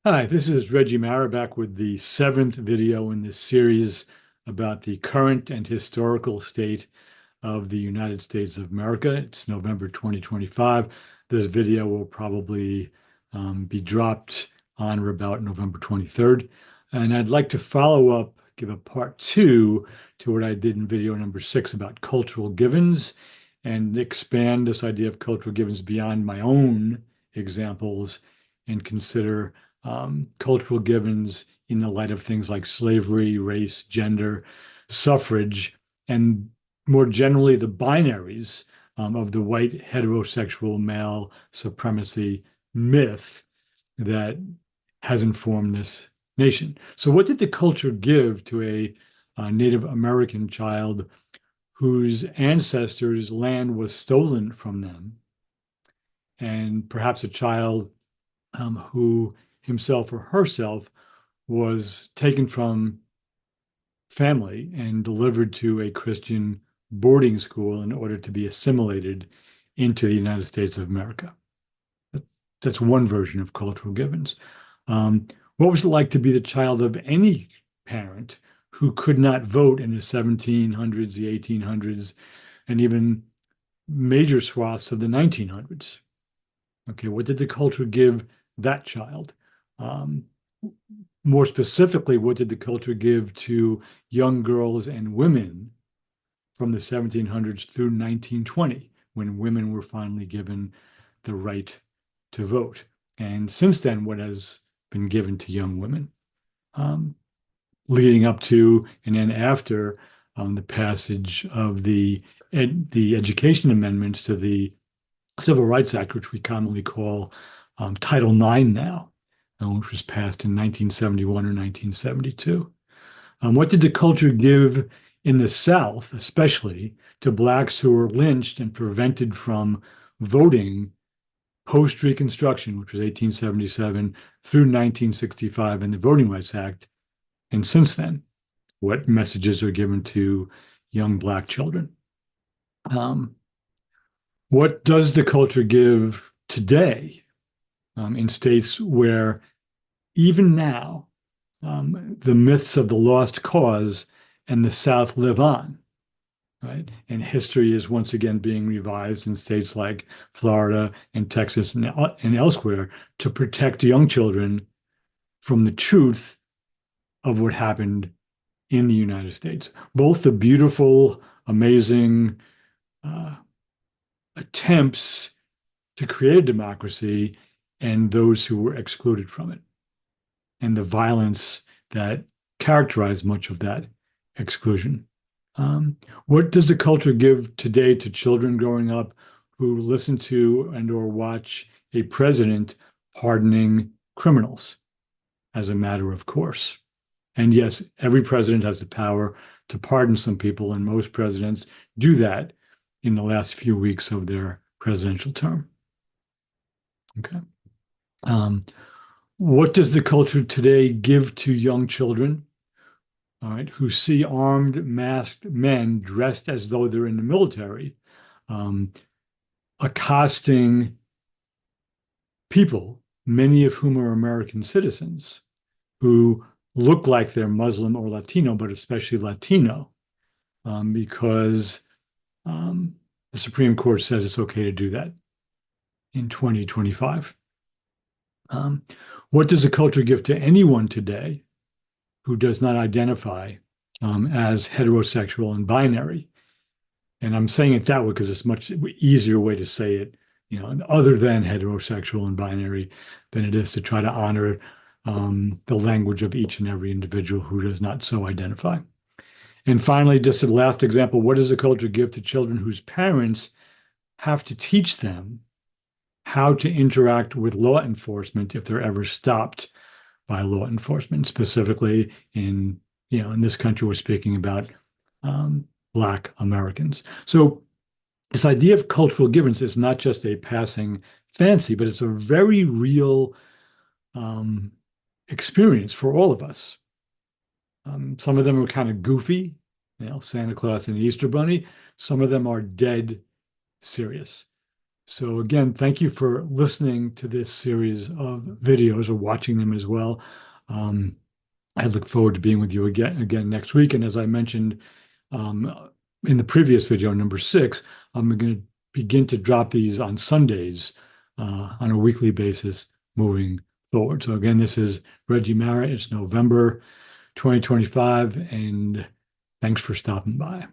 Hi, this is Reggie Mara back with the seventh video in this series about the current and historical state of the United States of America. It's November 2025. This video will probably be dropped on or about November 23rd. And I'd like to follow up, give a part two to what I did in video number 6 about cultural givens and expand this idea of cultural givens beyond my own examples and consider cultural givens in the light of things like slavery, race, gender, suffrage, and more generally the binaries of the white heterosexual male supremacy myth that has informed this nation. So, what did the culture give to a Native American child whose ancestors' land was stolen from them, and perhaps a child who himself or herself was taken from family and delivered to a Christian boarding school in order to be assimilated into the United States of America? That's one version of cultural givens. Um, what was it like to be the child of any parent who could not vote in the 1700s, the 1800s, and even major swaths of the 1900s? Okay, what did the culture give that child? Um, More specifically, what did the culture give to young girls and women from the 1700s through 1920, when women were finally given the right to vote? And since then, what has been given to young women, um, leading up to and then after the passage of the education amendments to the Civil Rights Act, which we commonly call Title IX now, which was passed in 1971 or 1972. What did the culture give in the South, especially to Blacks who were lynched and prevented from voting post Reconstruction, which was 1877 through 1965 and the Voting Rights Act? And since then, what messages are given to young Black children? Um, what does the culture give today in states where even now the myths of the lost cause and the South live on, right? And history is once again being revised in states like Florida and Texas and elsewhere to protect young children from the truth of what happened in the United States. Both the beautiful, amazing uh, attempts to create a democracy and those who were excluded from it, and the violence that characterized much of that exclusion. What does the culture give today to children growing up who listen to and or watch a president pardoning criminals as a matter of course? And yes, every president has the power to pardon some people, and most presidents do that in the last few weeks of their presidential term. Okay. Um, what does the culture today give to young children, all right, who see armed, masked men dressed as though they're in the military, um, accosting people, many of whom are American citizens, who look like they're Muslim or Latino, but especially Latino, because the Supreme Court says it's okay to do that in 2025. Um, what does the culture give to anyone today who does not identify as heterosexual and binary? And I'm saying it that way because it's a much easier way to say it, other than heterosexual and binary, than it is to try to honor the language of each and every individual who does not so identify. And finally, just the last example, what does the culture give to children whose parents have to teach them how to interact with law enforcement if they're ever stopped by law enforcement? Specifically in this country, we're speaking about Black Americans. So this idea of cultural givens is not just a passing fancy, but it's a very real experience for all of us. Some of them are kind of goofy, Santa Claus and the Easter Bunny. Some of them are dead serious. So again, thank you for listening to this series of videos or watching them as well. Um, I look forward to being with you again next week. And as I mentioned in the previous video, number 6, I'm going to begin to drop these on Sundays on a weekly basis moving forward. So again, this is Reggie Mara. It's November 2025, and thanks for stopping by.